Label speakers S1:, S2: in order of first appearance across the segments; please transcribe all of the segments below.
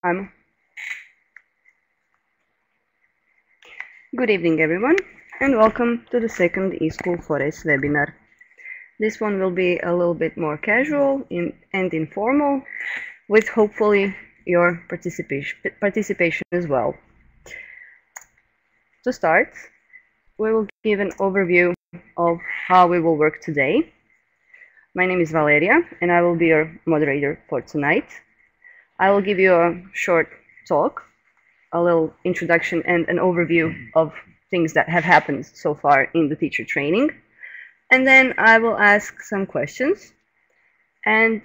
S1: I'm Good evening, everyone, and welcome to the second eSchool4s webinar. This one will be a little bit more casual and informal, with hopefully your participation as well. To start, we will give an overview of how we will work today. My name is Valeria, and I will be your moderator for tonight. I will give you a short talk, a little introduction and an overview of things that have happened so far in the teacher training. And then I will ask some questions. And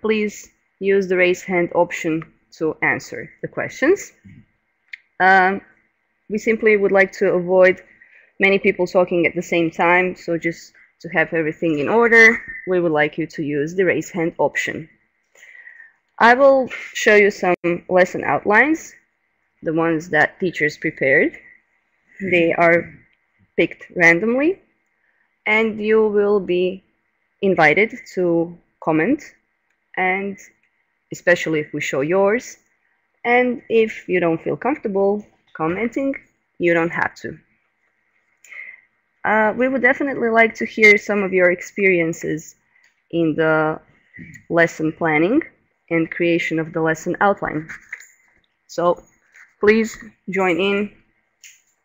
S1: please use the raise hand option to answer the questions. We simply would like to avoid many people talking at the same time. So just to have everything in order, we would like you to use the raise hand option. I will show you some lesson outlines, the ones that teachers prepared. They are picked randomly, and you will be invited to comment, and especially if we show yours. And if you don't feel comfortable commenting, you don't have to. We would definitely like to hear some of your experiences in the lesson planning and creation of the lesson outline. So please join in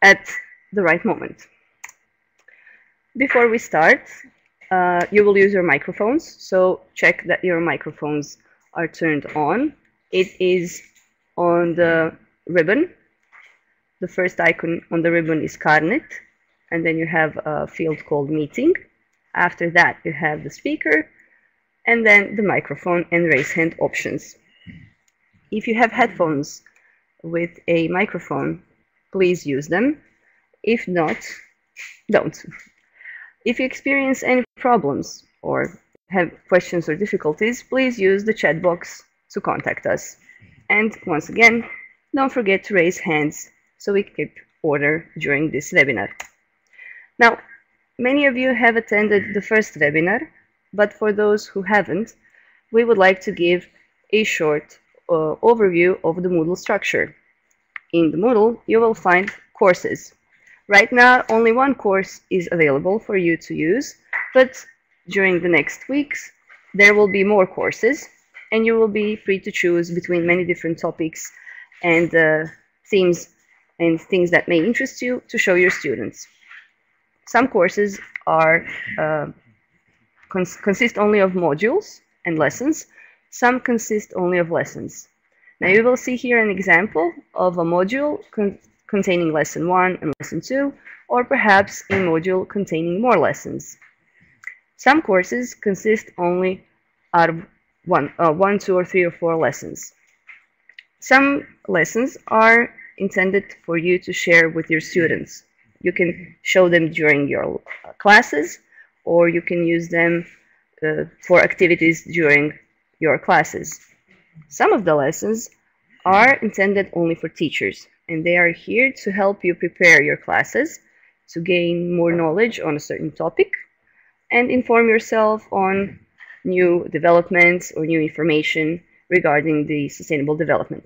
S1: at the right moment. Before we start, you will use your microphones, so check that your microphones are turned on. It is on the ribbon. The first icon on the ribbon is Carnet, and then you have a field called Meeting. After that, you have the speaker, and then the microphone and raise hand options. If you have headphones with a microphone, please use them. If not, don't. If you experience any problems or have questions or difficulties, please use the chat box to contact us. And once again, don't forget to raise hands so we keep order during this webinar. Now, many of you have attended the first webinar, but for those who haven't, we would like to give a short overview of the Moodle structure. In the Moodle, you will find courses. Right now, only one course is available for you to use, but during the next weeks, there will be more courses, and you will be free to choose between many different topics and themes and things that may interest you to show your students. Some courses are consist only of modules and lessons. Some consist only of lessons. Now you will see here an example of a module containing lesson 1 and lesson 2, or perhaps a module containing more lessons. Some courses consist only out of one, 2, or 3, or 4 lessons. Some lessons are intended for you to share with your students. You can show them during your classes, or you can use them for activities during your classes. Some of the lessons are intended only for teachers, and they are here to help you prepare your classes, to gain more knowledge on a certain topic, and inform yourself on new developments or new information regarding the sustainable development.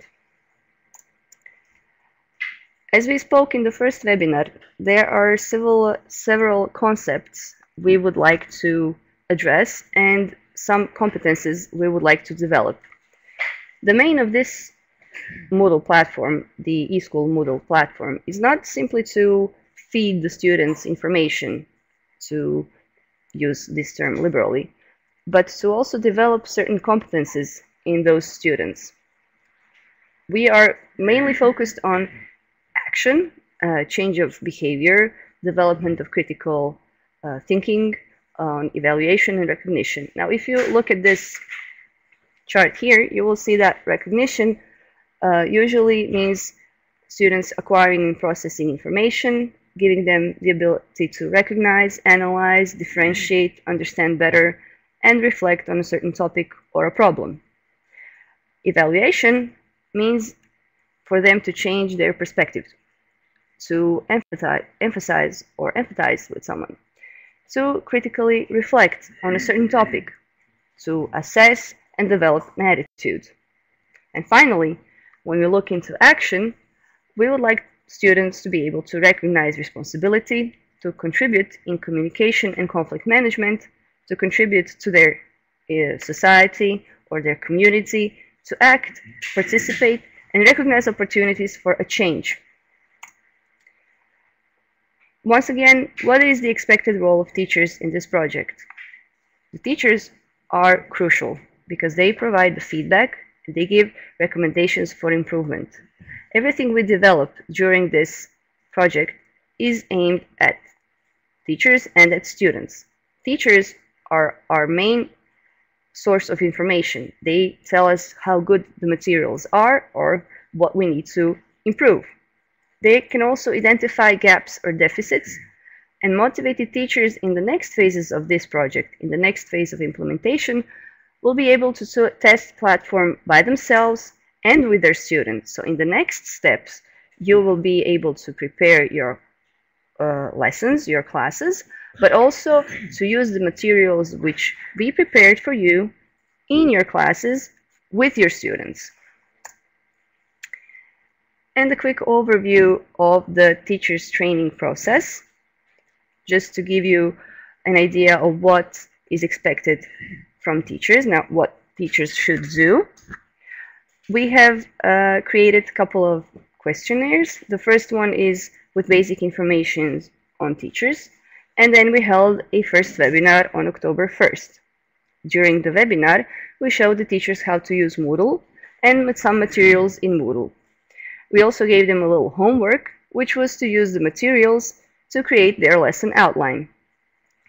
S1: As we spoke in the first webinar, there are several concepts we would like to address and some competences we would like to develop. The main of this Moodle platform, the eSchool Moodle platform, is not simply to feed the students information, to use this term liberally, but to also develop certain competences in those students. We are mainly focused on action, change of behavior, development of critical thinking, on evaluation and recognition. Now, if you look at this chart here, you will see that recognition usually means students acquiring and processing information, giving them the ability to recognize, analyze, differentiate, understand better, and reflect on a certain topic or a problem. Evaluation means for them to change their perspective, to emphasize or empathize with someone, to critically reflect on a certain topic, to assess and develop an attitude. And finally, when we look into action, we would like students to be able to recognize responsibility, to contribute in communication and conflict management, to contribute to their society or their community, to act, participate, and recognize opportunities for a change. Once again, what is the expected role of teachers in this project? The teachers are crucial because they provide the feedback and they give recommendations for improvement. Everything we develop during this project is aimed at teachers and at students. Teachers are our main source of information. They tell us how good the materials are or what we need to improve. They can also identify gaps or deficits, and motivated teachers in the next phases of this project, in the next phase of implementation, will be able to test platform by themselves and with their students. So in the next steps, you will be able to prepare your lessons, your classes, but also to use the materials which we prepared for you in your classes with your students. And a quick overview of the teachers training process, just to give you an idea of what is expected from teachers, now what teachers should do. We have created a couple of questionnaires. The first one is with basic information on teachers, and then we held a first webinar on October 1st. During the webinar, we showed the teachers how to use Moodle and with some materials in Moodle. We also gave them a little homework, which was to use the materials to create their lesson outline.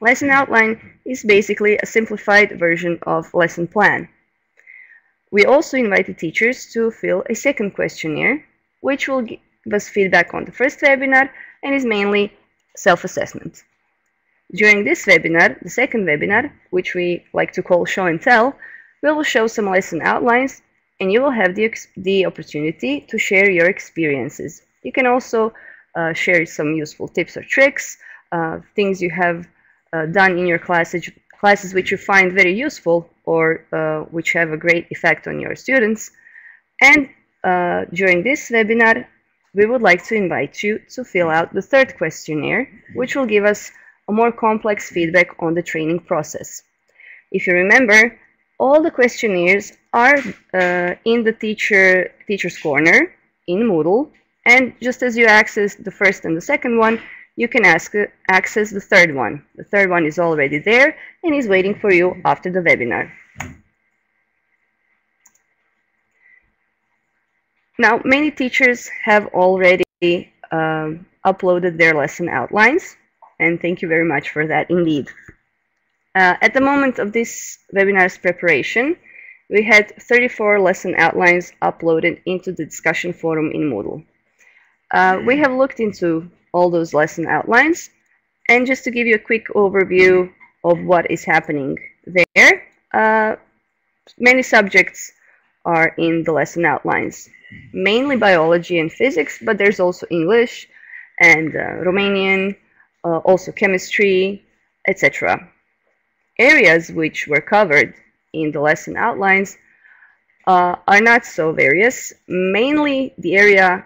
S1: Lesson outline is basically a simplified version of lesson plan. We also invited teachers to fill a second questionnaire, which will give us feedback on the first webinar and is mainly self-assessment. During this webinar, the second webinar, which we like to call show and tell, we will show some lesson outlines and you will have the opportunity to share your experiences. You can also share some useful tips or tricks, things you have done in your classes which you find very useful or which have a great effect on your students. And during this webinar, we would like to invite you to fill out the third questionnaire, which will give us a more complex feedback on the training process. If you remember, all the questionnaires are in the Teacher's Corner in Moodle, and just as you access the first and the second one, you can access the third one. The third one is already there and is waiting for you after the webinar. Now, many teachers have already uploaded their lesson outlines, and thank you very much for that indeed. At the moment of this webinar's preparation, we had 34 lesson outlines uploaded into the discussion forum in Moodle. We have looked into all those lesson outlines, and just to give you a quick overview of what is happening there, many subjects are in the lesson outlines, mainly biology and physics, but there's also English and Romanian, also chemistry, etc. Areas which were covered in the lesson outlines are not so various. Mainly the area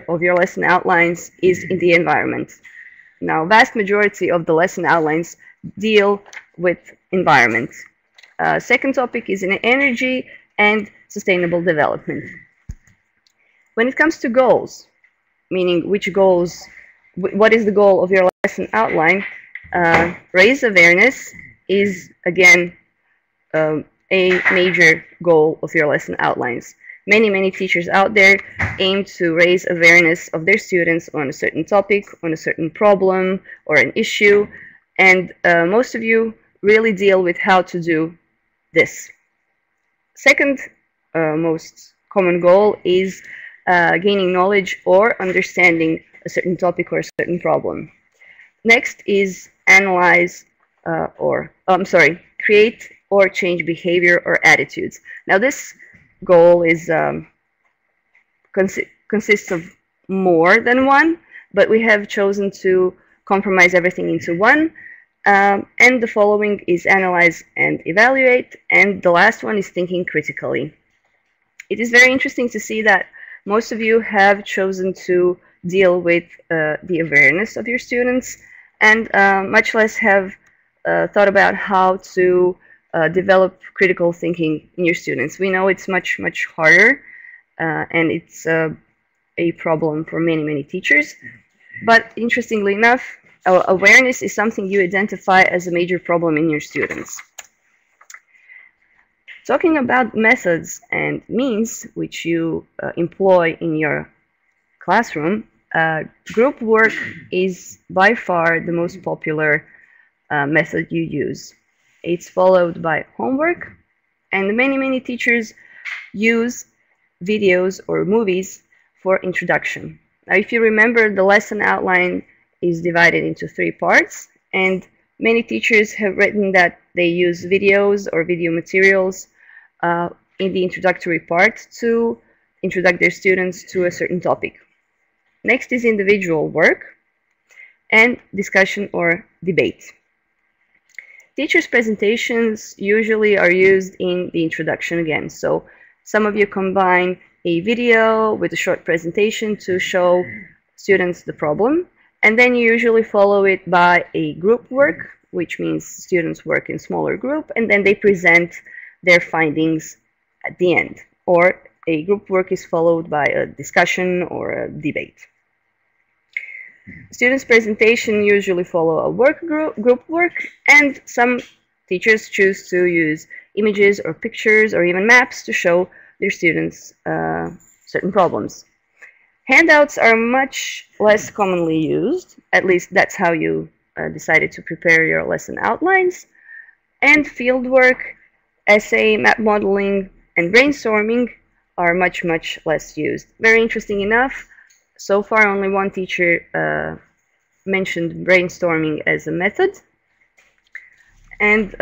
S1: of your lesson outlines is in the environment. Now, vast majority of the lesson outlines deal with environment. Second topic is in energy and sustainable development. When it comes to goals, meaning which goals, what is the goal of your lesson outline, raise awareness is again a major goal of your lesson outlines. Many teachers out there aim to raise awareness of their students on a certain topic, on a certain problem or an issue, and most of you really deal with how to do this. Second most common goal is gaining knowledge or understanding a certain topic or a certain problem. Next is analyze create or change behavior or attitudes. Now this goal is consists of more than one, but we have chosen to compromise everything into one. And the following is analyze and evaluate, and the last one is thinking critically. It is very interesting to see that most of you have chosen to deal with the awareness of your students and much less have thought about how to develop critical thinking in your students. We know it's much, much harder and it's a problem for many, many teachers. But interestingly enough, awareness is something you identify as a major problem in your students. Talking about methods and means which you employ in your classroom, group work is by far the most popular method you use. It's followed by homework, and many, many teachers use videos or movies for introduction. Now, if you remember, the lesson outline is divided into 3 parts, and many teachers have written that they use videos or video materials in the introductory part to introduce their students to a certain topic. Next is individual work and discussion or debate. Teachers' presentations usually are used in the introduction again. So some of you combine a video with a short presentation to show students the problem, and then you usually follow it by a group work, which means students work in smaller group, and then they present their findings at the end. Or a group work is followed by a discussion or a debate. Students' presentation usually follow a group work, and some teachers choose to use images or pictures or even maps to show their students certain problems. Handouts are much less commonly used, at least that's how you decided to prepare your lesson outlines, and fieldwork, essay, map modeling, and brainstorming are much, much less used. Very interesting enough, so far only one teacher mentioned brainstorming as a method, and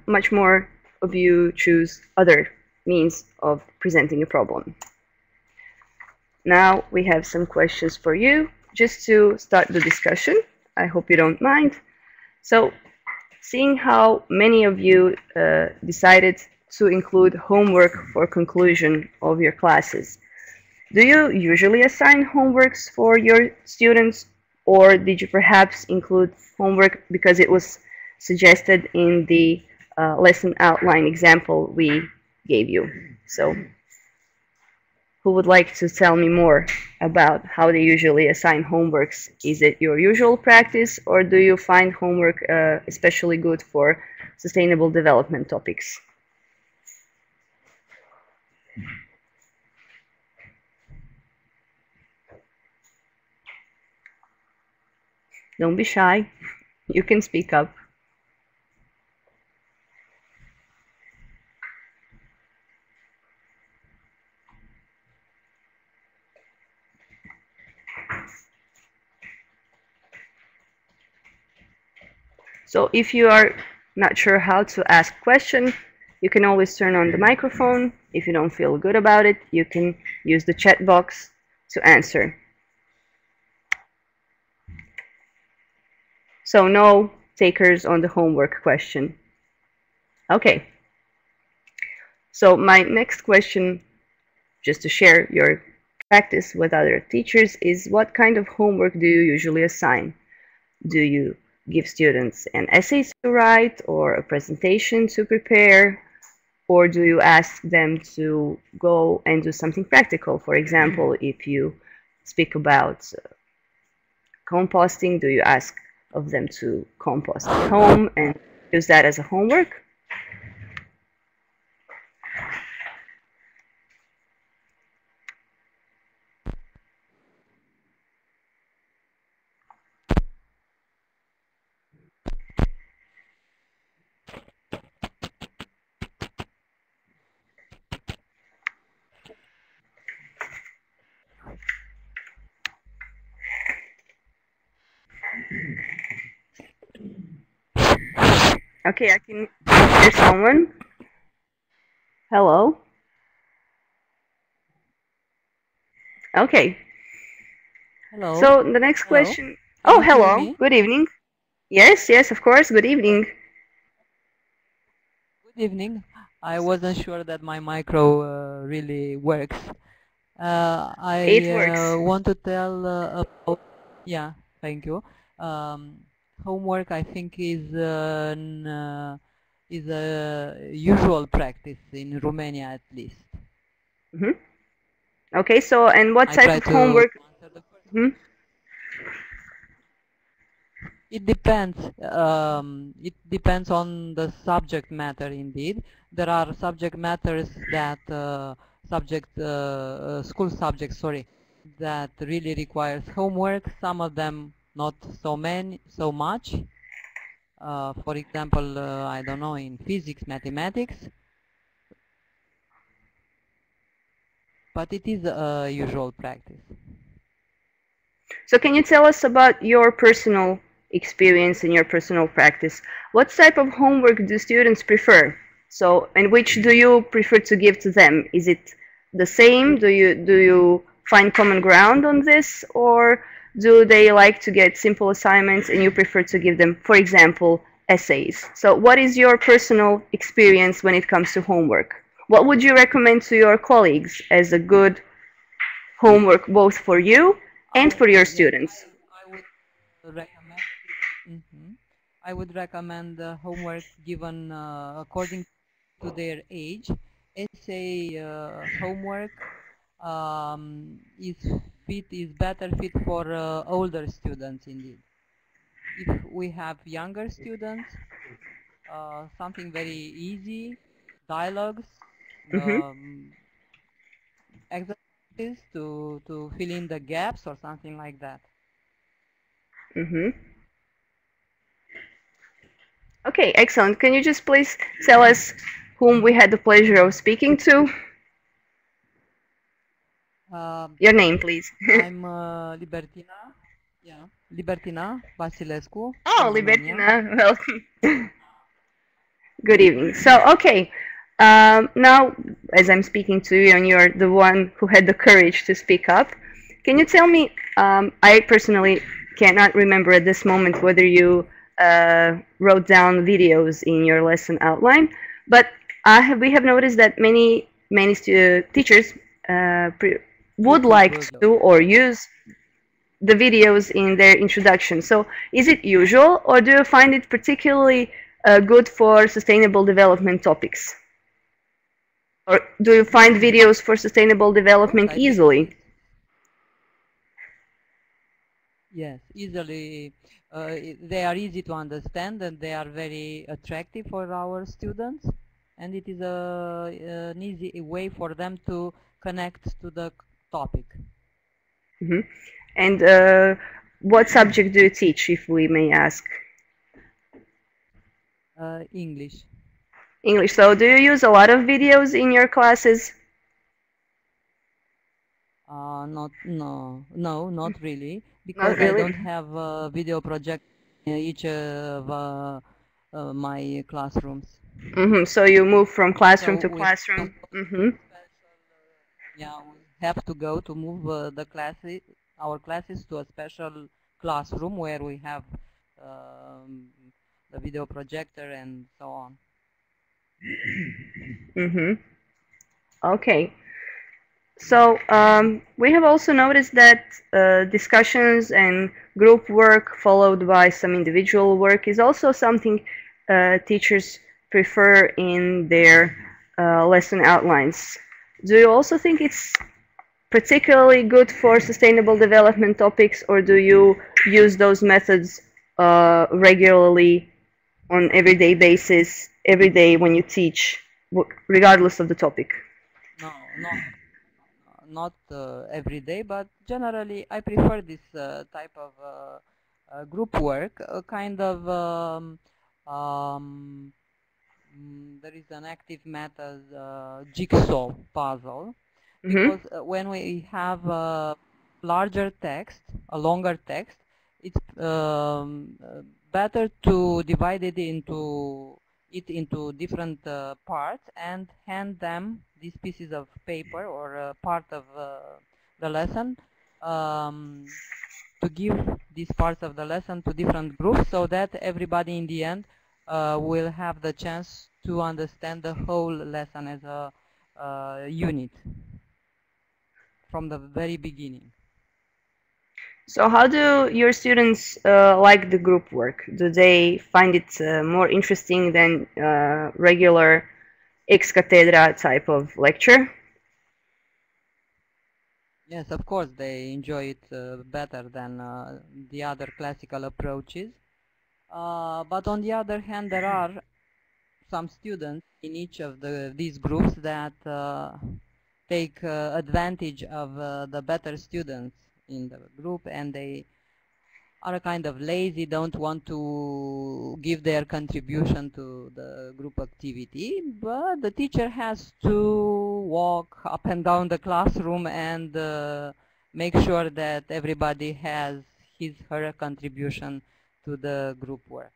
S1: much more of you choose other means of presenting a problem. Now we have some questions for you, just to start the discussion. I hope you don't mind. So, seeing how many of you decided to include homework for conclusion of your classes, do you usually assign homeworks for your students, or did you perhaps include homework because it was suggested in the lesson outline example we gave you? So, who would like to tell me more about how they usually assign homeworks? Is it your usual practice, or do you find homework especially good for sustainable development topics? Don't be shy. You can speak up. So if you are not sure how to ask a question, you can always turn on the microphone. If you don't feel good about it, you can use the chat box to answer. So no takers on the homework question. Okay. So my next question, just to share your practice with other teachers, is what kind of homework do you usually assign? Do you give students an essay to write or a presentation to prepare? Or do you ask them to go and do something practical? For example, if you speak about composting, do you ask of them to compost at home and use that as a homework? Okay, I can hear someone. Hello? Okay.
S2: Hello.
S1: So the next
S2: Hello.
S1: question.
S2: Can
S1: Oh,
S2: you hear
S1: hello.
S2: me?
S1: Good evening. Yes, yes, of course. Good evening.
S2: Good evening. I wasn't sure that my micro really works.
S1: It
S2: I
S1: works.
S2: want to tell about, yeah, thank you. Um, Homework, I think, is a usual practice in Romania, at least.
S1: Hmm. Okay, so and what
S2: I
S1: type
S2: try
S1: of
S2: to
S1: homework?
S2: answer the first
S1: Hmm.
S2: question. It depends. It depends on the subject matter. Indeed, there are subject matters that school subjects, sorry, that really requires homework. Some of them not so much. For example, I don't know, in physics, mathematics, but it is a usual practice.
S1: So can you tell us about your personal experience and your personal practice? What type of homework do students prefer? So, and which do you prefer to give to them? Is it the same? Do you find common ground on this, or do they like to get simple assignments and you prefer to give them, for example, essays? So, what is your personal experience when it comes to homework? What would you recommend to your colleagues as a good homework both for you and for your
S2: Yes,
S1: students?
S2: I would recommend. I would recommend homework given according to their age. Essay homework is better fit for older students indeed. If we have younger students, something very easy, dialogues,
S1: Mm-hmm.
S2: um, exercises to fill in the gaps or something like that.
S1: Mm-hmm. Okay, excellent. Can you just please tell us whom we had the pleasure of speaking to?
S2: Um,
S1: Your name, please.
S2: I'm Libertina, yeah, Libertina Vasilescu
S1: Oh,
S2: from Romania.
S1: Libertina. Well, good evening. So, okay. Now, as I'm speaking to you, and you're the one who had the courage to speak up, can you tell me? I personally cannot remember at this moment whether you wrote down videos in your lesson outline, but we have noticed that many teachers would
S2: YouTube
S1: like to or use the videos in their introduction. So is it usual, or do you find it particularly good for sustainable development topics? Or do you find videos for sustainable
S2: Yes,
S1: development
S2: I think it
S1: easily?
S2: is. Yes, easily. They are easy to understand and they are very attractive for our students. And it is an easy way for them to connect to the topic.
S1: Hmm. And what subject do you teach, if we may ask?
S2: English.
S1: English. So do you use a lot of videos in your classes?
S2: Not really,
S1: Not
S2: because I
S1: really.
S2: don't have a video project in each of my classrooms.
S1: So you move from classroom
S2: So
S1: to
S2: we have to
S1: classroom.
S2: go to special, yeah, we have to go to move our classes to a special classroom where we have um, the video projector and so on.
S1: Mm-hmm. Okay. So we have also noticed that discussions and group work followed by some individual work is also something teachers prefer in their lesson outlines. Do you also think it's particularly good for sustainable development topics, or do you use those methods regularly on everyday basis, every day when you teach, regardless of the topic?
S2: No, not every day, but generally I prefer this type of group work, a kind of um, there is an active method jigsaw puzzle,
S1: Mm-hmm.
S2: because when we have a larger text, a longer text, it's better to divide it into different parts and hand them these pieces of paper or part of the lesson, um, to give these parts of the lesson to different groups so that everybody in the end will have the chance to understand the whole lesson as a unit from the very beginning.
S1: So how do your students like the group work? Do they find it more interesting than regular ex cathedra type of lecture?
S2: Yes, of course, they enjoy it better than the other classical approaches. But on the other hand, there are some students in each of these groups that take advantage of the better students in the group, and they are kind of lazy, don't want to give their contribution to the group activity, but the teacher has to walk up and down the classroom and make sure that everybody has his her contribution to the group work.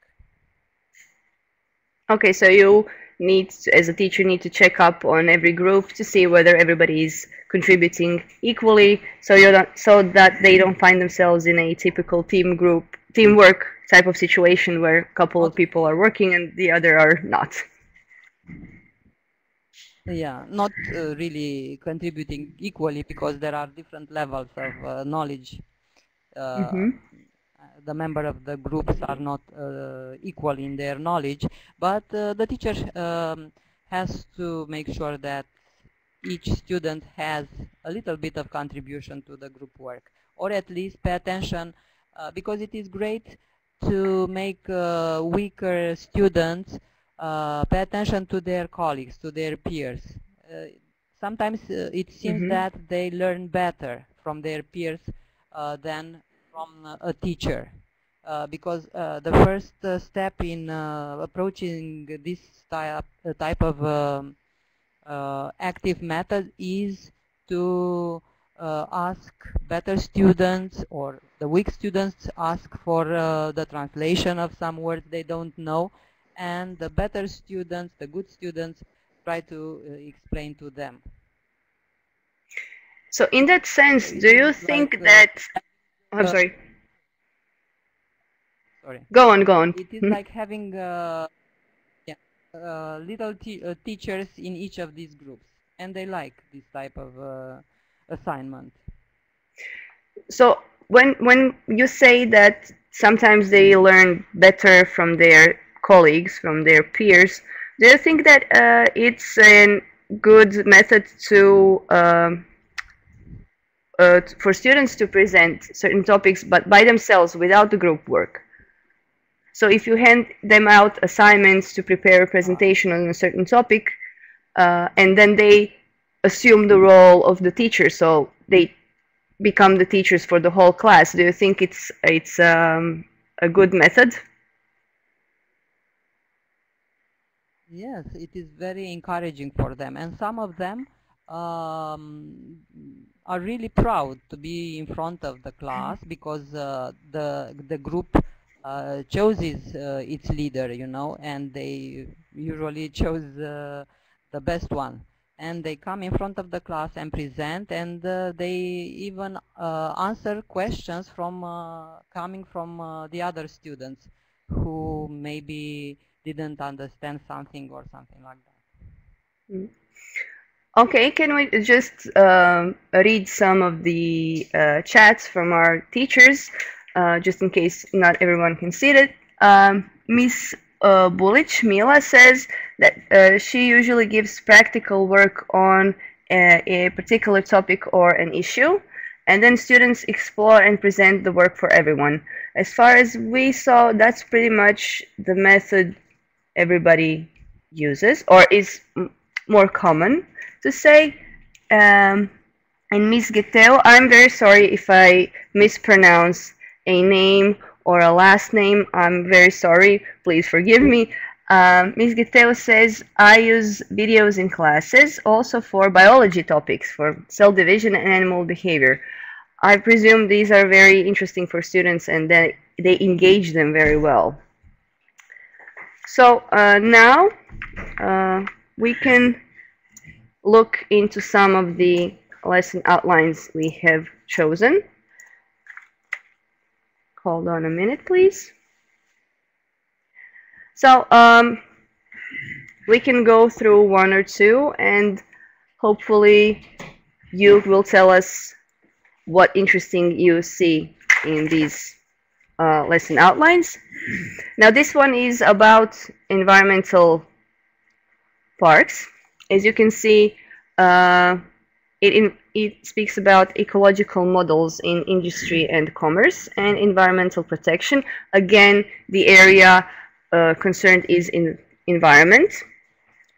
S1: Okay, so you need, as a teacher, need to check up on every group to see whether everybody is contributing equally, so you don't, so that they don't find themselves in a typical teamwork type of situation where a couple of
S2: Not
S1: people are working and the other are not.
S2: Yeah, not really contributing equally, because there are different levels of knowledge. Uh,
S1: Mm-hmm.
S2: the member of the groups are not equal in their knowledge, but the teacher has to make sure that each student has a little bit of contribution to the group work, or at least pay attention, because it is great to make weaker students pay attention to their colleagues, to their peers. Uh, Sometimes it seems
S1: Mm-hmm.
S2: that they learn better from their peers than from a teacher. Because the first step in approaching this type of active method is to ask better students, or the weak students ask for the translation of some words they don't know, and the better students, the good students, try to explain to them.
S1: So in that
S2: So
S1: sense,
S2: it
S1: do you
S2: is like
S1: think that, I'm
S2: uh,
S1: sorry,
S2: sorry,
S1: go on, go on.
S2: it is like having yeah, little teachers in each of these groups, and they like this type of assignment.
S1: So when you say that sometimes they learn better from their colleagues, from their peers, do you think that it's a good method to for students to present certain topics but by themselves without the group work? So if you hand them out assignments to prepare a
S2: Uh,
S1: presentation on a certain topic, and then they assume the role of the teacher, so they become the teachers for the whole class. Do you think it's a good method?
S2: Yes, it is very encouraging for them, and some of them are really proud to be in front of the class, because the group chooses its leader, and they usually chose the best one, and they come in front of the class and present, and they even answer questions from coming from the other students who maybe didn't understand something or something like that.
S1: Mm. Okay, can we just read some of the chats from our teachers, just in case not everyone can see it? Miss Bulich Mila says that she usually gives practical work on a particular topic or an issue, and then students explore and present the work for everyone. As far as we saw, that's pretty much the method everybody uses, or is more common to say. Um, and Miss Geteo, I'm very sorry if I mispronounce a name or a last name. I'm very sorry. Please forgive me. Ms. Geteo says, I use videos in classes also for biology topics, for cell division and animal behavior. I presume these are very interesting for students and they engage them very well. So now we can look into some of the lesson outlines we have chosen. Hold on a minute, please. So we can go through one or two, and hopefully you will tell us what interesting you see in these lesson outlines. Now this one is about environmental parks. As you can see, it speaks about ecological models in industry and commerce and environmental protection. Again, the area concerned is in environment.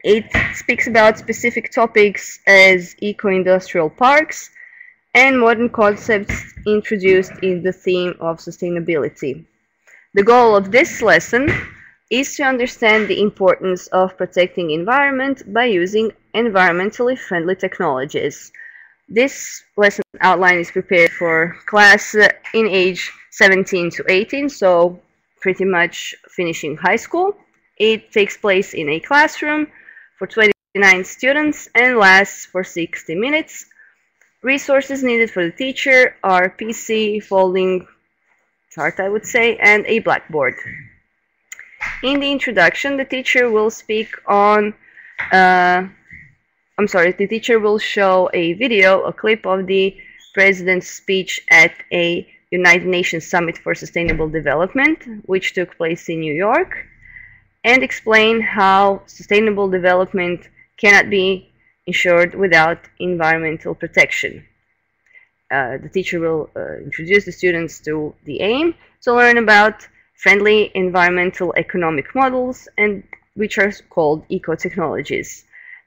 S1: It speaks about specific topics as eco-industrial parks and modern concepts introduced in the theme of sustainability. The goal of this lesson is to understand the importance of protecting environment by using environmentally friendly technologies. This lesson outline is prepared for class in age 17 to 18, so pretty much finishing high school. It takes place in a classroom for 29 students and lasts for 60 minutes. Resources needed for the teacher are PC, folding chart, I would say, and a blackboard. In the introduction, the teacher will speak on, the teacher will show a video, a clip of the President's speech at a United Nations Summit for Sustainable Development, which took place in New York, and explain how sustainable development cannot be ensured without environmental protection. The teacher will introduce the students to the aim to learn about friendly environmental economic models, and which are called eco-technologies.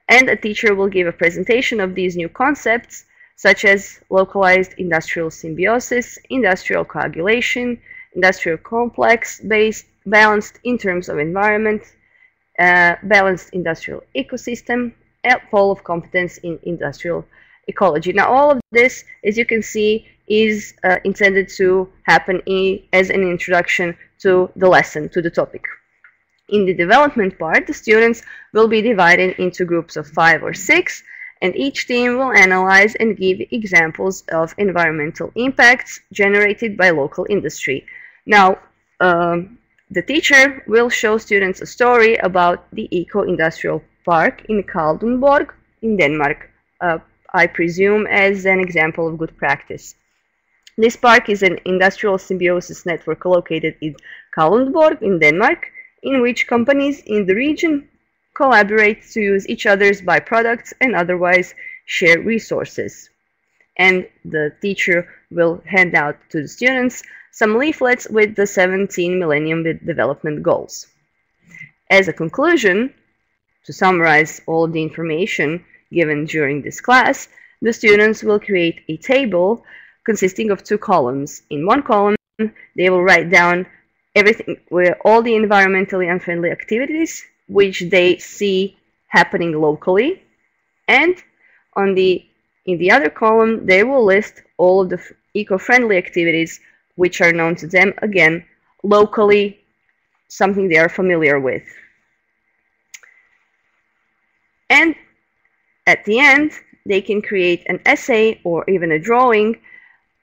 S1: And a teacher will give a presentation of these new concepts, such as localized industrial symbiosis, industrial coagulation, industrial complex-based, balanced in terms of environment, balanced industrial ecosystem, and pole of competence in industrial ecology. Now, all of this, as you can see, is intended to happen as an introduction to the lesson, to the topic. In the development part, the students will be divided into groups of 5 or 6, and each team will analyze and give examples of environmental impacts generated by local industry. Now, the teacher will show students a story about the eco-industrial park in Kalundborg in Denmark, I presume as an example of good practice. This park is an industrial symbiosis network located in Kalundborg in Denmark, in which companies in the region collaborate to use each other's byproducts and otherwise share resources. And the teacher will hand out to the students some leaflets with the 17 Millennium Development Goals. As a conclusion, to summarize all of the information given during this class, the students will create a table consisting of 2 columns. In one column, they will write down everything, all the environmentally unfriendly activities which they see happening locally, and in the other column, they will list all of the eco-friendly activities which are known to them, again, locally, something they are familiar with. And at the end, they can create an essay or even a drawing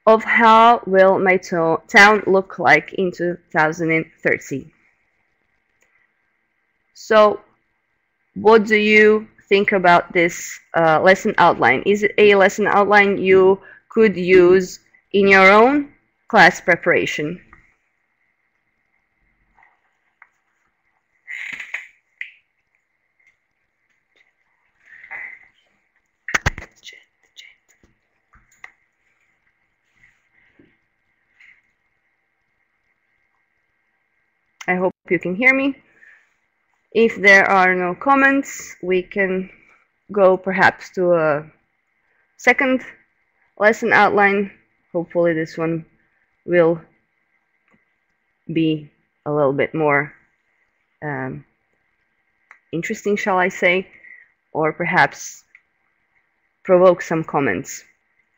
S1: of how will my town look like in 2030. So, what do you think about this lesson outline? Is it a lesson outline you could use in your own class preparation? I hope you can hear me. If there are no comments, we can go perhaps to a second lesson outline. Hopefully this one will be a little bit more interesting, shall I say, or perhaps provoke some comments.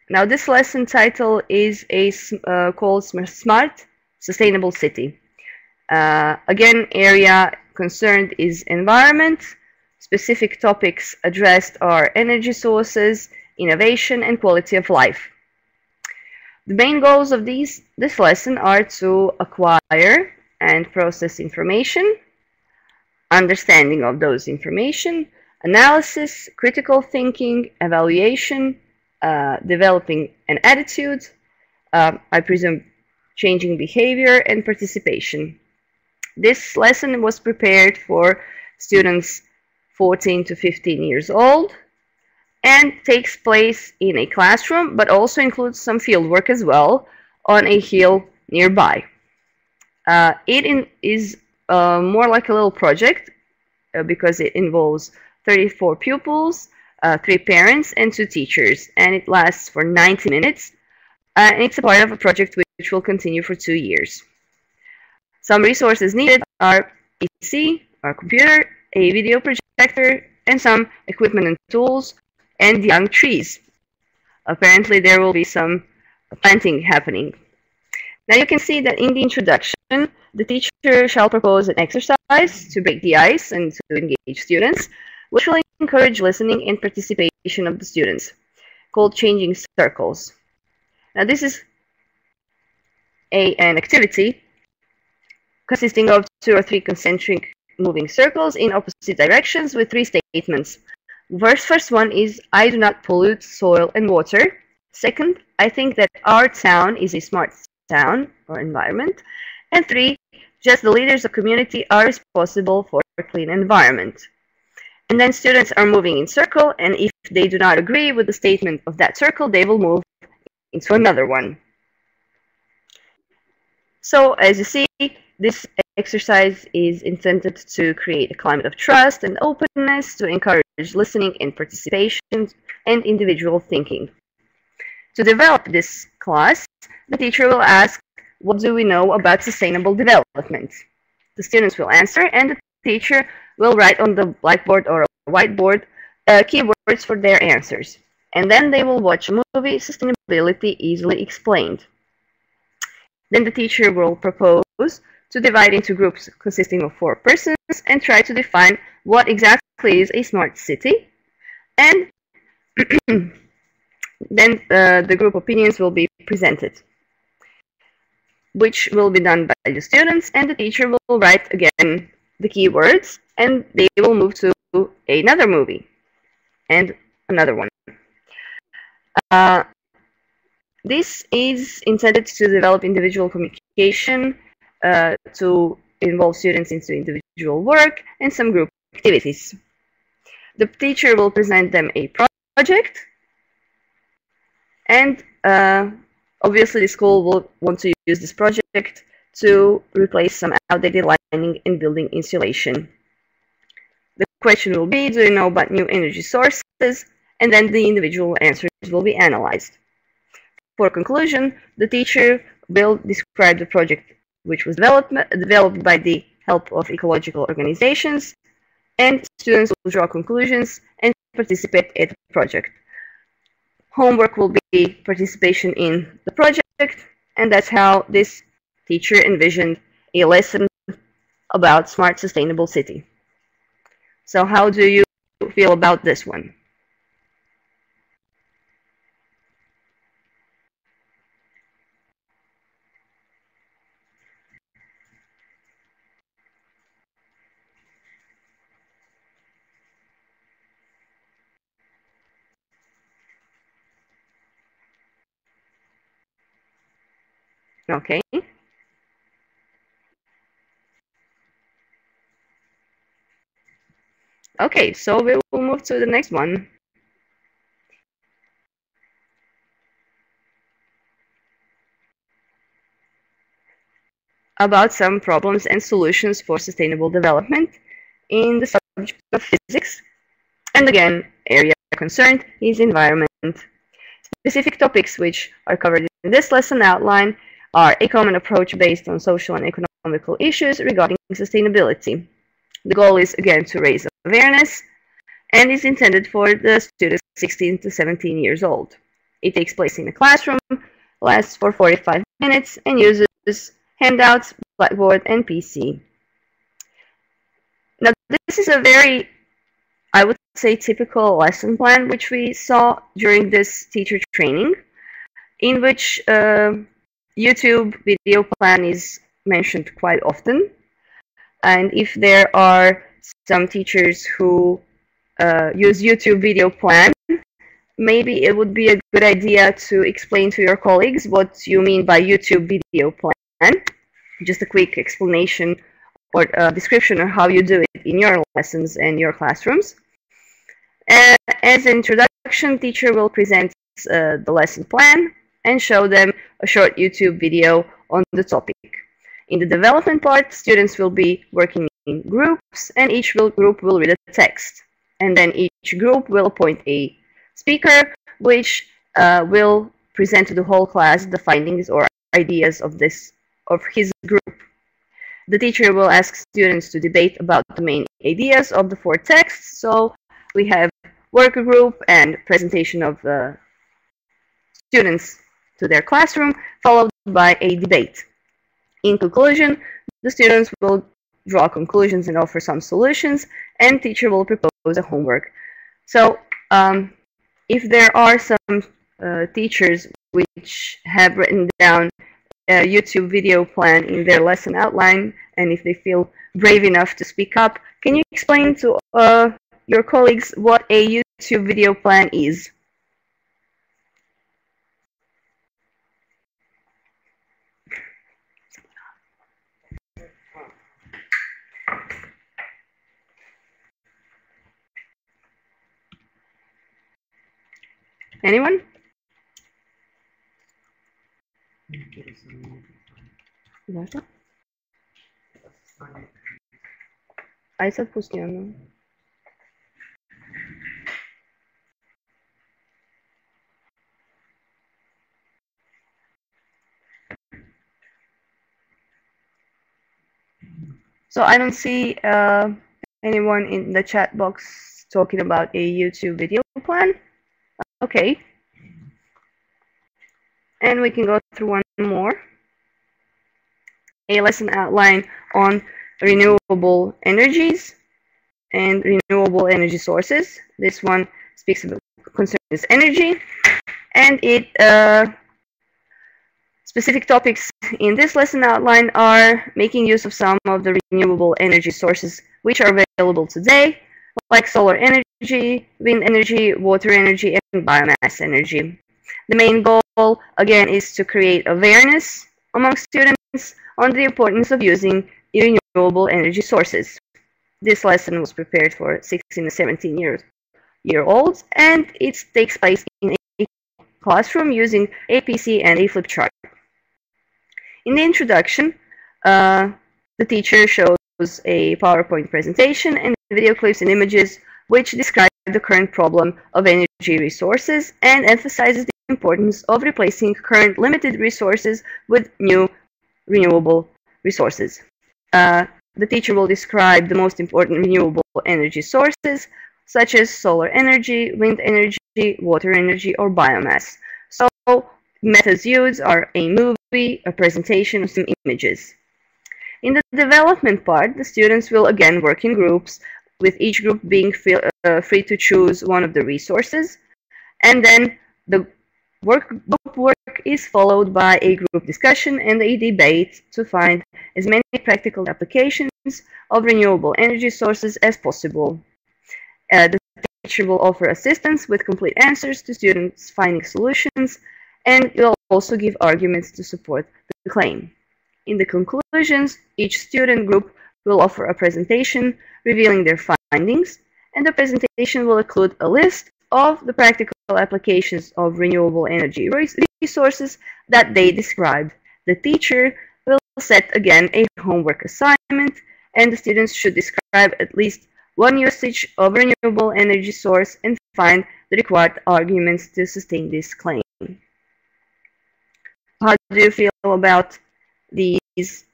S1: Now this lesson title is called Smart Sustainable City. Again, area concerned is environment. Specific topics addressed are energy sources, innovation, and quality of life. The main goals of this lesson are to acquire and process information, understanding of those information, analysis, critical thinking, evaluation, developing an attitude, I presume changing behavior, and participation. This lesson was prepared for students 14 to 15 years old and takes place in a classroom, but also includes some field work as well on a hill nearby. It is more like a little project because it involves 34 pupils, 3 parents, and 2 teachers, and it lasts for 90 minutes. And it's a part of a project which will continue for 2 years. Some resources needed are PC, or computer, a video projector, and some equipment and tools, and young trees. Apparently there will be some planting happening. Now you can see that in the introduction, the teacher shall propose an exercise to break the ice and to engage students, which will encourage listening and participation of the students, called changing circles. Now this is an activity consisting of 2 or 3 concentric moving circles in opposite directions with 3 statements. First one is, I do not pollute soil and water. Second, I think that our town is a smart town or environment. And 3, just the leaders of community are responsible for a clean environment. And then students are moving in circle, and if they do not agree with the statement of that circle, they will move into another one. So as you see, this exercise is intended to create a climate of trust and openness, to encourage listening and participation and individual thinking. To develop this class, the teacher will ask, what do we know about sustainable development? The students will answer, and the teacher will write on the blackboard or whiteboard keywords for their answers. And then they will watch a movie, Sustainability Easily Explained. Then the teacher will propose to divide into groups consisting of 4 persons and try to define what exactly is a smart city. And then the group opinions will be presented, which will be done by the students, and the teacher will write again the keywords, and they will move to another movie and another one. This is intended to develop individual communication, to involve students into individual work and some group activities. The teacher will present them a project, and obviously the school will want to use this project to replace some outdated lighting and building insulation. The question will be, do you know about new energy sources? And then the individual answers will be analyzed. For conclusion, the teacher will describe the project which was developed by the help of ecological organizations, and students will draw conclusions and participate in the project. Homework will be participation in the project, and that's how this teacher envisioned a lesson about smart, sustainable city. So how do you feel about this one? Okay. Okay, so we will move to the next one. About some problems and solutions for sustainable development in the subject of physics. And again, area concerned is environment. Specific topics which are covered in this lesson outline are a common approach based on social and economical issues regarding sustainability. The goal is again to raise awareness and is intended for the students 16 to 17 years old. It takes place in a classroom, lasts for 45 minutes, and uses handouts, blackboard, and PC. Now, this is a very, I would say, typical lesson plan which we saw during this teacher training, in which YouTube video plan is mentioned quite often. And if there are some teachers who use YouTube video plan, maybe it would be a good idea to explain to your colleagues what you mean by YouTube video plan. Just a quick explanation or description of how you do it in your lessons and your classrooms. As an introduction, teacher will present the lesson plan and show them a short YouTube video on the topic. In the development part, students will be working in groups, and each group will read a text. And then each group will appoint a speaker, which will present to the whole class the findings or ideas of his group. The teacher will ask students to debate about the main ideas of the 4 texts. So we have work group and presentation of the students to their classroom, followed by a debate. In conclusion, the students will draw conclusions and offer some solutions, and teacher will propose a homework. So if there are some teachers which have written down a YouTube video plan in their lesson outline, and if they feel brave enough to speak up, can you explain to your colleagues what a YouTube video plan is? Anyone? Ai să pus eu. So I don't see anyone in the chat box talking about a YouTube video plan. Okay. And we can go through one more. A lesson outline on renewable energies and renewable energy sources. This one speaks about concerns energy, and it specific topics in this lesson outline are making use of some of the renewable energy sources which are available today, like solar energy, wind energy, water energy, and biomass energy. The main goal, again, is to create awareness among students on the importance of using renewable energy sources. This lesson was prepared for 16 to 17-year-olds, and it takes place in a classroom using a PC and a flip chart. In the introduction, the teacher shows a PowerPoint presentation and video clips and images which describe the current problem of energy resources and emphasizes the importance of replacing current limited resources with new renewable resources. The teacher will describe the most important renewable energy sources, such as solar energy, wind energy, water energy, or biomass. So methods used are a movie, a presentation, or some images. In the development part, the students will again work in groups, with each group being free to choose one of the resources, and then the group work is followed by a group discussion and a debate to find as many practical applications of renewable energy sources as possible. The teacher will offer assistance with complete answers to students finding solutions, and will also give arguments to support the claim. In the conclusions, each student group will offer a presentation revealing their findings, and the presentation will include a list of the practical applications of renewable energy resources that they described. The teacher will set again a homework assignment, and the students should describe at least one usage of renewable energy source and find the required arguments to sustain this claim. How do you feel about these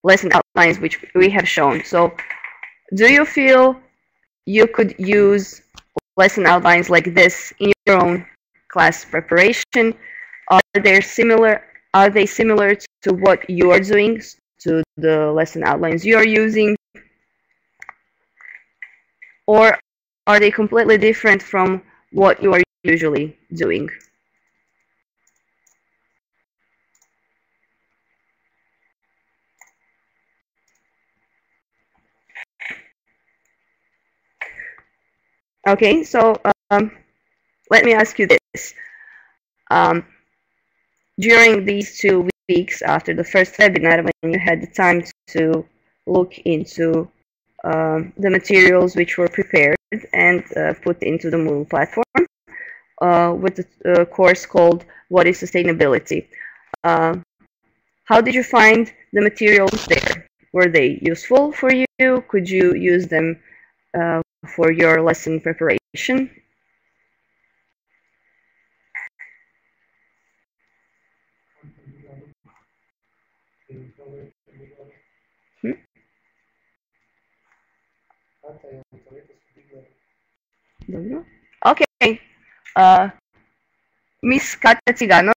S1: lesson outlines which we have shown? So, do you feel you could use lesson outlines like this in your own class preparation? Are they similar to what you are doing, to the lesson outlines you are using? Or are they completely different from what you are usually doing? Okay, so let me ask you this. Um, During these 2 weeks after the first webinar, when you had the time to look into the materials which were prepared and put into the Moodle platform with the course called What is Sustainability? Uh, how did you find the materials there? Were they useful for you? Could you use them for your lesson preparation? Hmm? Okay. Uh, Miss Kata Tzigano,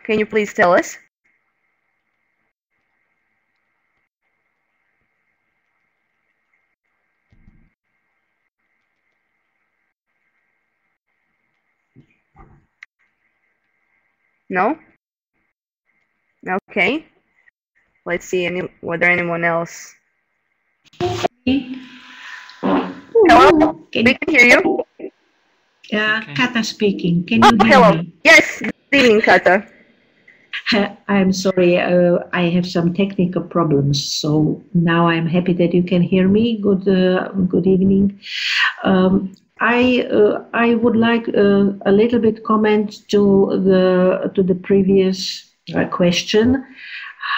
S1: can you please tell us? No? Okay. Let's see whether anyone else. Hello? We can hear you.
S3: Kata speaking. Can
S1: Oh,
S3: you hear
S1: hello.
S3: me?
S1: Yes, good evening, Kata.
S3: I'm sorry, I have some technical problems, so now I'm happy that you can hear me. Good evening. I would like a little bit comment to the previous question.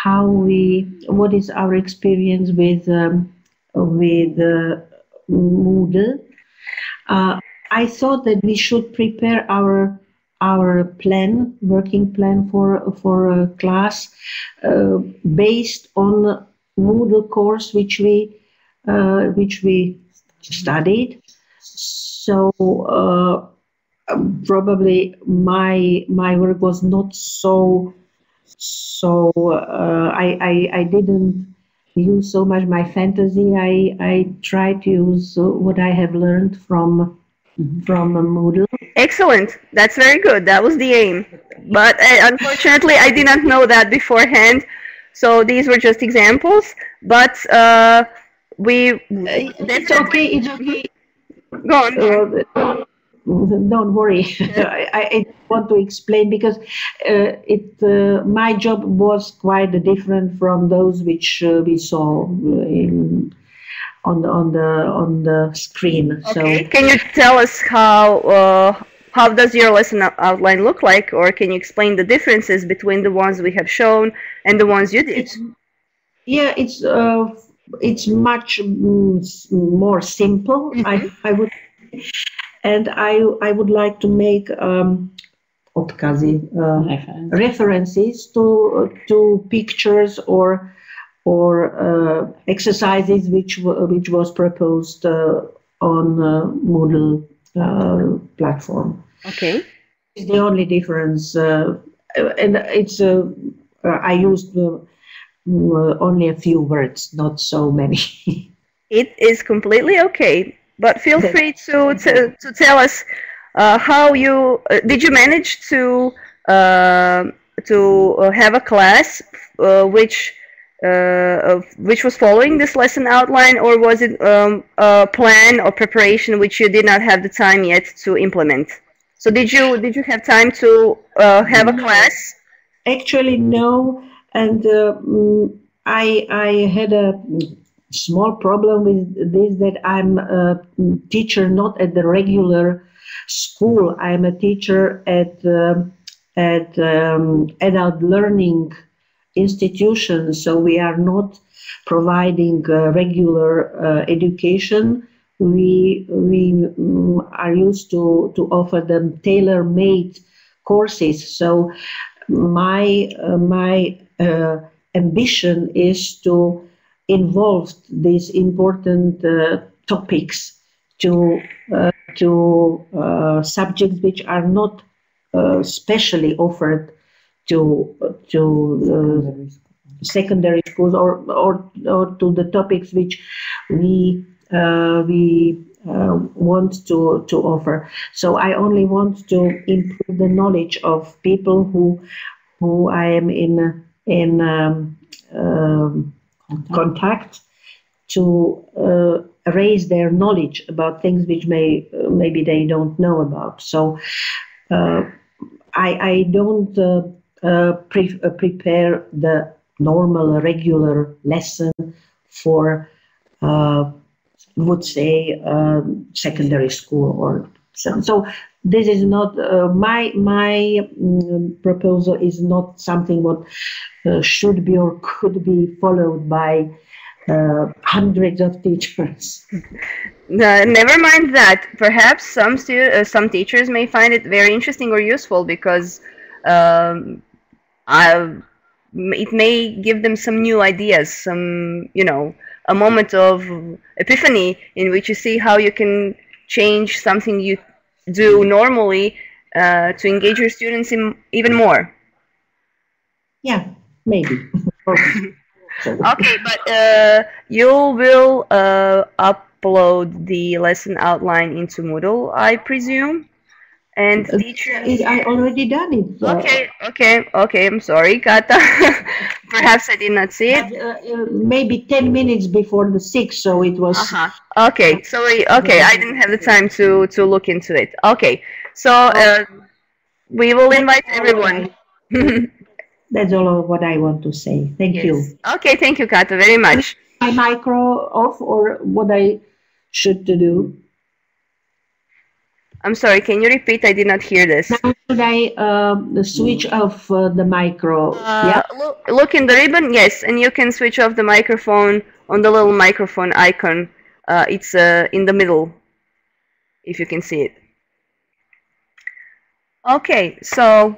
S3: What is our experience with Moodle? I thought that we should prepare our working plan for a class based on Moodle course which we studied. So probably my work was not so I didn't use so much my fantasy. I tried to use what I have learned from Moodle.
S1: Excellent. That's very good. That was the aim. But unfortunately, I did not know that beforehand. So these were just examples. But we
S3: It's okay. It's okay.
S1: Go on. Go on.
S3: Don't worry. I want to explain because my job was quite different from those which we saw on the screen.
S1: Okay.
S3: So
S1: Can you tell us how does your lesson outline look like, or can you explain the differences between the ones we have shown and the ones you did?
S3: yeah, it's much more simple. I would and I would like to make odkazy, references to pictures or exercises which was proposed on Moodle platform.
S1: Okay.
S3: It's the only difference, and it's I used only a few words, not so many.
S1: It is completely okay, but feel free to tell us how you did you manage uh, to have a class which was following this lesson outline, or was it a plan or preparation which you did not have the time yet to implement? So did you have time to have a class?
S3: Actually, no, and I had a small problem with this that I'm a teacher not at the regular school. I'm a teacher at adult learning institutions, so we are not providing regular education. We are used to offer them tailor-made courses. So my ambition is to involve these important topics to subjects which are not specially offered to secondary schools or to the topics which we want to offer. So I only want to improve the knowledge of people who I am in contact to raise their knowledge about things which maybe they don't know about. So I don't prepare the normal regular lesson for would say secondary school or so. So this is not my proposal is not something what should be or could be followed by hundreds of teachers.
S1: Never mind that. Perhaps some teachers may find it very interesting or useful because um, it may give them some new ideas, a moment of epiphany in which you see how you can change something you do normally to engage your students in even more.
S3: Yeah, maybe.
S1: Okay, but you will upload the lesson outline into Moodle, I presume, and teachers.
S3: I already done it.
S1: Okay. I'm sorry, Kata. Perhaps I did not see it.
S3: Maybe 10 minutes before the 6, so it was.
S1: Okay, sorry. Okay, I didn't have the time to look into it. Okay, so we will invite everyone.
S3: That's all what I want to say. Thank you.
S1: Okay, thank you, Kata, very much.
S3: My micro off, or what I should to do?
S1: I'm sorry, can you repeat? I did not hear this.
S3: Now should I switch off the micro? Yeah.
S1: Look in the ribbon, yes, and you can switch off the microphone on the little microphone icon. It's in the middle, if you can see it. Okay, so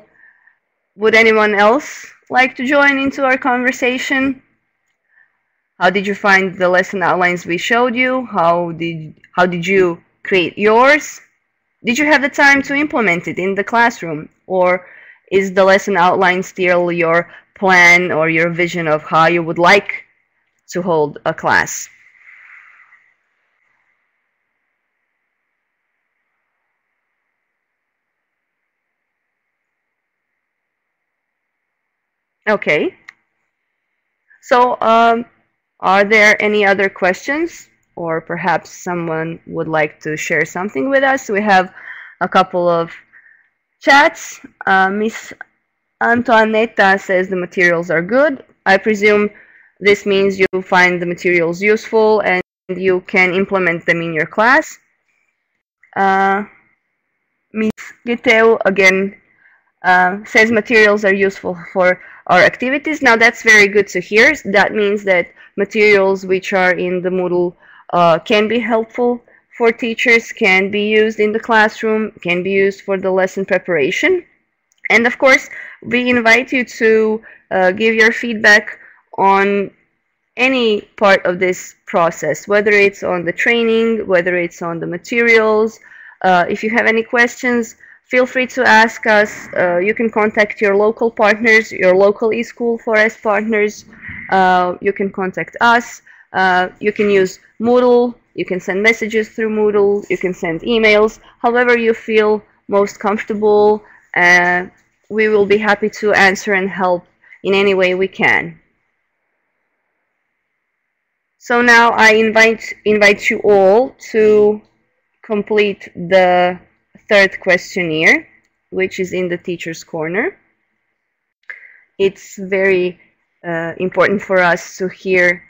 S1: would anyone else like to join into our conversation? How did you find the lesson outlines we showed you? How did you create yours? Did you have the time to implement it in the classroom? Or is the lesson outline still your plan or your vision of how you would like to hold a class? Okay. So, are there any other questions? Or perhaps someone would like to share something with us? We have a couple of chats. Miss Antoinetta says the materials are good. I presume this means you find the materials useful and you can implement them in your class. Miss Giteo again says materials are useful for our activities. Now that's very good to hear. That means that materials which are in the Moodle can be helpful for teachers, can be used in the classroom, can be used for the lesson preparation. And of course, we invite you to give your feedback on any part of this process, whether it's on the training, whether it's on the materials. If you have any questions, feel free to ask us. You can contact your local partners, your local eSchool4s partners. You can contact us. You can use Moodle. You can send messages through Moodle. You can send emails. However you feel most comfortable. We will be happy to answer and help in any way we can. So now I invite you all to complete the third questionnaire, which is in the Teacher's Corner. It's very important for us to hear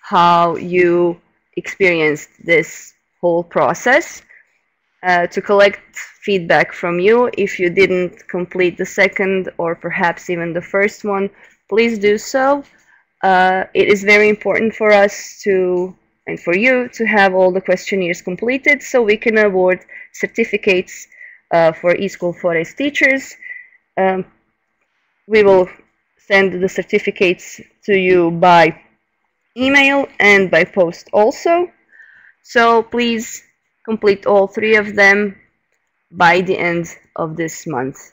S1: how you experienced this whole process, to collect feedback from you. If you didn't complete the second or perhaps even the first one, please do so. It is very important for us and for you to have all the questionnaires completed so we can award certificates for eSchool4s teachers. We will send the certificates to you by email and by post also. So please complete all 3 of them by the end of this month.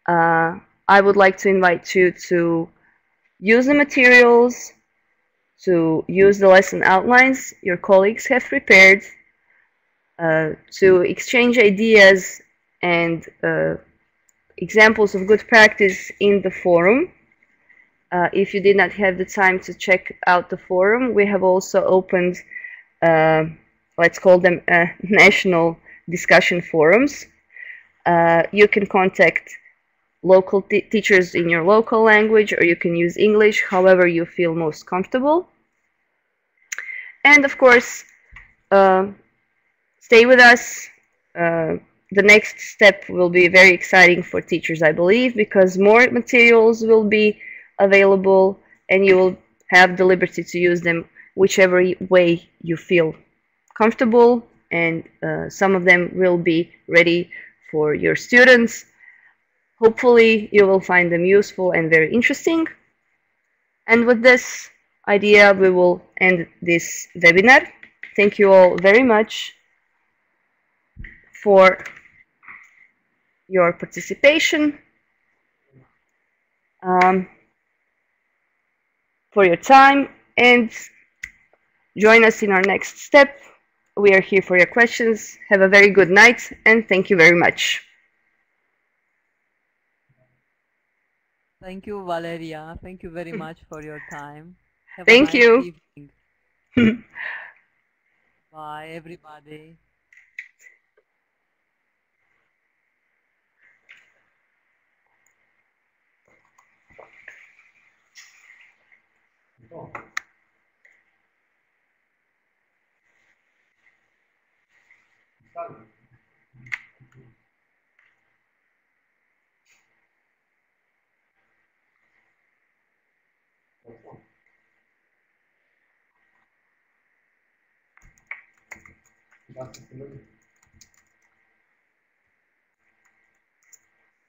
S1: I would like to invite you to use the materials, to use the lesson outlines your colleagues have prepared, to exchange ideas and examples of good practice in the forum. If you did not have the time to check out the forum, we have also opened let's call them national discussion forums. You can contact local teachers in your local language, or you can use English, however you feel most comfortable. And of course, stay with us. The next step will be very exciting for teachers, I believe, because more materials will be available and you will have the liberty to use them whichever way you feel comfortable, and some of them will be ready for your students. Hopefully, you will find them useful and very interesting. And with this idea, we will end this webinar. Thank you all very much for your participation, for your time, and join us in our next step. We are here for your questions. Have a very good night, and thank you very much.
S2: Thank you, Valeria. Thank you very much for your time. Have
S1: Thank
S2: a nice
S1: you.
S2: evening. Bye, everybody.
S4: Gracias.